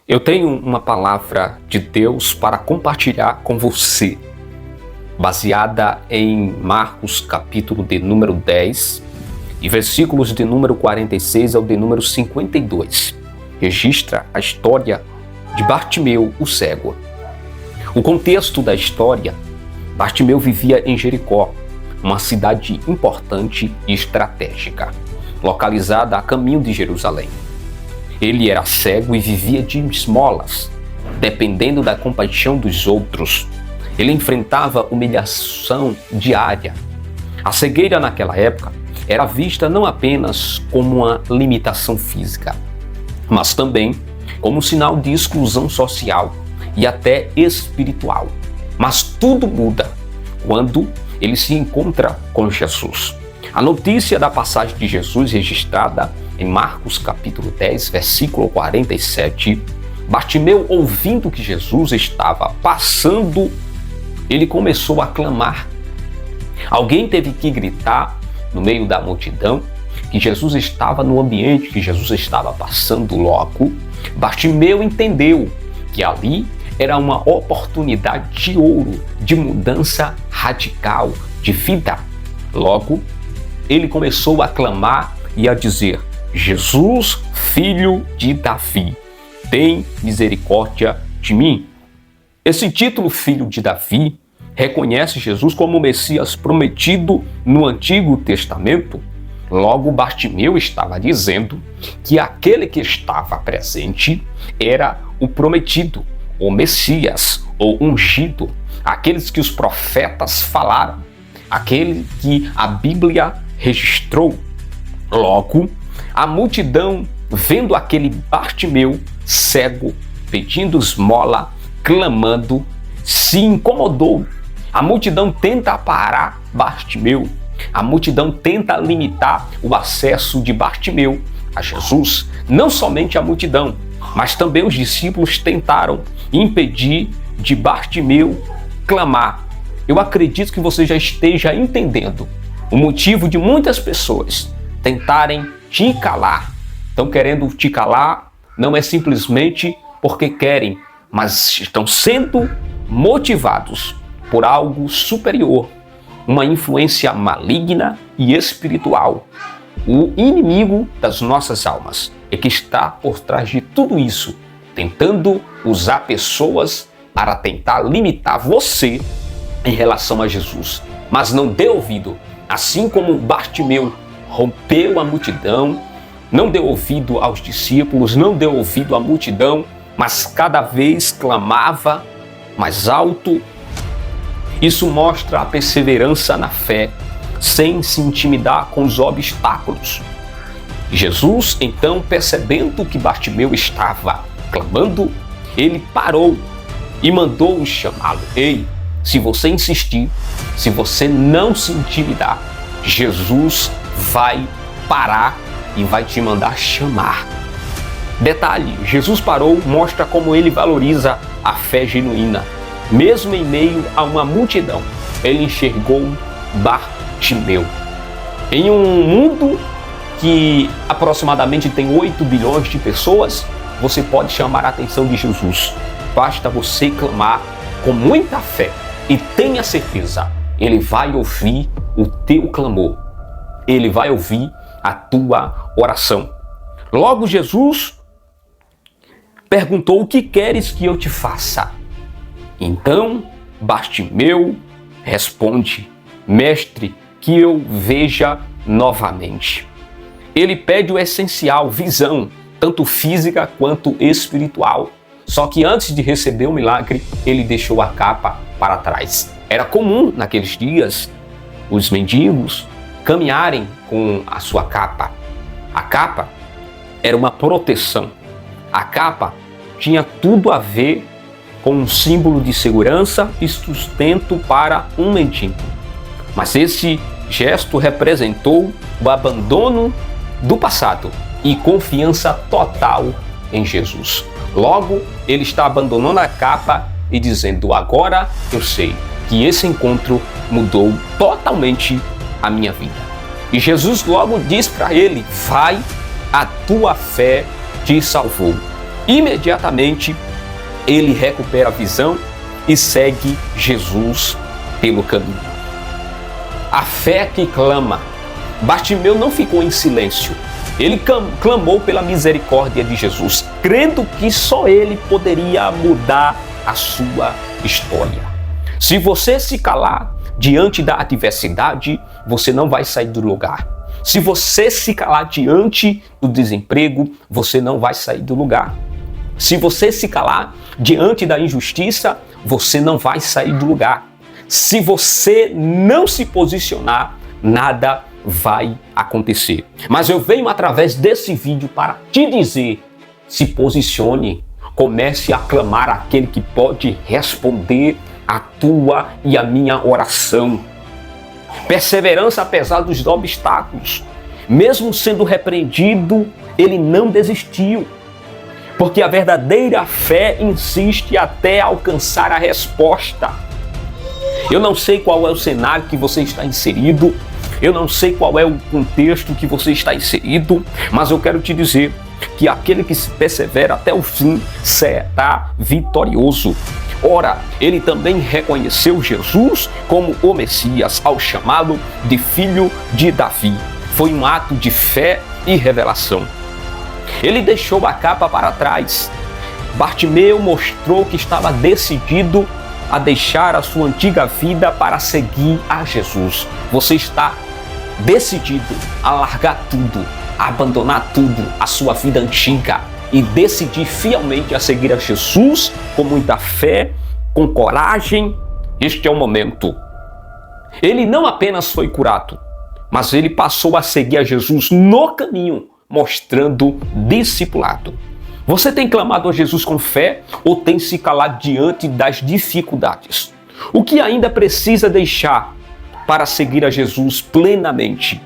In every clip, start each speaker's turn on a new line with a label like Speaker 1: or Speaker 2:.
Speaker 1: Eu tenho uma palavra de Deus para compartilhar com você, baseada em Marcos capítulo de número 10 e versículos de número 46 ao de número 52. Registra a história de Bartimeu, o cego. O contexto da história: Bartimeu vivia em Jericó, uma cidade importante e estratégica, localizada a caminho de Jerusalém. Ele era cego e vivia de esmolas, dependendo da compaixão dos outros. Ele enfrentava humilhação diária. A cegueira naquela época era vista não apenas como uma limitação física, mas também como um sinal de exclusão social e até espiritual. Mas tudo muda quando ele se encontra com Jesus. A notícia da passagem de Jesus registrada em Marcos capítulo 10, versículo 47, Bartimeu, ouvindo que Jesus estava passando, ele começou a clamar. Alguém teve que gritar no meio da multidão que Jesus estava no ambiente, que Jesus estava passando. Logo, Bartimeu entendeu que ali era uma oportunidade de ouro, de mudança radical de vida. Logo, ele começou a clamar e a dizer: Jesus, filho de Davi, tem misericórdia de mim. Esse título, filho de Davi, reconhece Jesus como o Messias prometido no Antigo Testamento. Logo, Bartimeu estava dizendo que aquele que estava presente era o prometido, o Messias, o ungido, aqueles que os profetas falaram, aquele que a Bíblia registrou. Logo, a multidão, vendo aquele Bartimeu cego, pedindo esmola, clamando, se incomodou. A multidão tenta parar Bartimeu. A multidão tenta limitar o acesso de Bartimeu a Jesus. Não somente a multidão, mas também os discípulos tentaram impedir de Bartimeu clamar. Eu acredito que você já esteja entendendo o motivo de muitas pessoas tentarem te calar. Estão querendo te calar, não é simplesmente porque querem, mas estão sendo motivados por algo superior, uma influência maligna e espiritual. O inimigo das nossas almas é que está por trás de tudo isso, tentando usar pessoas para tentar limitar você em relação a Jesus. Mas não dê ouvido, assim como Bartimeu rompeu a multidão, não deu ouvido aos discípulos, não deu ouvido à multidão, mas cada vez clamava mais alto. Isso mostra a perseverança na fé, sem se intimidar com os obstáculos. Jesus, então, percebendo que Bartimeu estava clamando, ele parou e mandou chamá-lo. Ei, se você insistir, se você não se intimidar, Jesus vai parar e vai te mandar chamar. Detalhe: Jesus parou, mostra como ele valoriza a fé genuína. Mesmo em meio a uma multidão, ele enxergou Bartimeu. Em um mundo que aproximadamente tem 8 bilhões de pessoas, você pode chamar a atenção de Jesus. Basta você clamar com muita fé e tenha certeza, ele vai ouvir o teu clamor. Ele vai ouvir a tua oração. Logo, Jesus perguntou: o que queres que eu te faça? Então, Bartimeu responde: mestre, que eu veja novamente. Ele pede o essencial, visão, tanto física quanto espiritual. Só que antes de receber o milagre, ele deixou a capa para trás. Era comum naqueles dias os mendigos caminharem com a sua capa. A capa era uma proteção. A capa tinha tudo a ver com um símbolo de segurança e sustento para um mendigo. Mas esse gesto representou o abandono do passado e confiança total em Jesus. Logo, ele está abandonando a capa e dizendo: agora eu sei que esse encontro mudou totalmente a minha vida. E Jesus logo diz para ele: vai, a tua fé te salvou. Imediatamente, ele recupera a visão e segue Jesus pelo caminho. A fé que clama. Bartimeu não ficou em silêncio. Ele clamou pela misericórdia de Jesus, crendo que só ele poderia mudar a sua história. Se você se calar diante da adversidade, você não vai sair do lugar. Se você se calar diante do desemprego, você não vai sair do lugar. Se você se calar diante da injustiça, você não vai sair do lugar. Se você não se posicionar, nada vai acontecer. Mas eu venho através desse vídeo para te dizer: se posicione, comece a clamar aquele que pode responder a tua e a minha oração. Perseverança apesar dos obstáculos. Mesmo sendo repreendido, ele não desistiu. Porque a verdadeira fé insiste até alcançar a resposta. Eu não sei qual é o cenário que você está inserido, eu não sei qual é o contexto que você está inserido, mas eu quero te dizer que aquele que se persevera até o fim será vitorioso. Ora, ele também reconheceu Jesus como o Messias ao chamá-lo de filho de Davi. Foi um ato de fé e revelação. Ele deixou a capa para trás. Bartimeu mostrou que estava decidido a deixar a sua antiga vida para seguir a Jesus. Você está decidido a largar tudo, a abandonar tudo, a sua vida antiga e decidir fielmente a seguir a Jesus com muita fé, com coragem. Este é o momento. Ele não apenas foi curado, mas ele passou a seguir a Jesus no caminho, mostrando discipulado. Você tem clamado a Jesus com fé ou tem se calado diante das dificuldades? O que ainda precisa deixar para seguir a Jesus plenamente?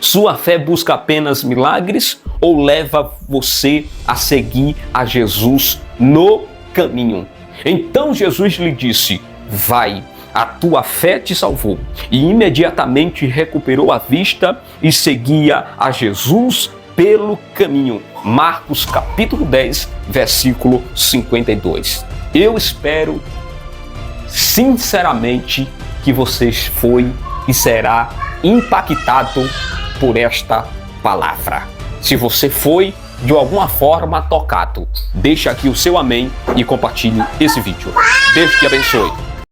Speaker 1: Sua fé busca apenas milagres ou leva você a seguir a Jesus no caminho? Então Jesus lhe disse: vai, a tua fé te salvou. E imediatamente recuperou a vista e seguia a Jesus pelo caminho. Marcos capítulo 10, versículo 52. Eu espero sinceramente que você foi e será impactado por esta palavra. Se você foi de alguma forma tocado, deixa aqui o seu amém e compartilhe esse vídeo. Deus te abençoe.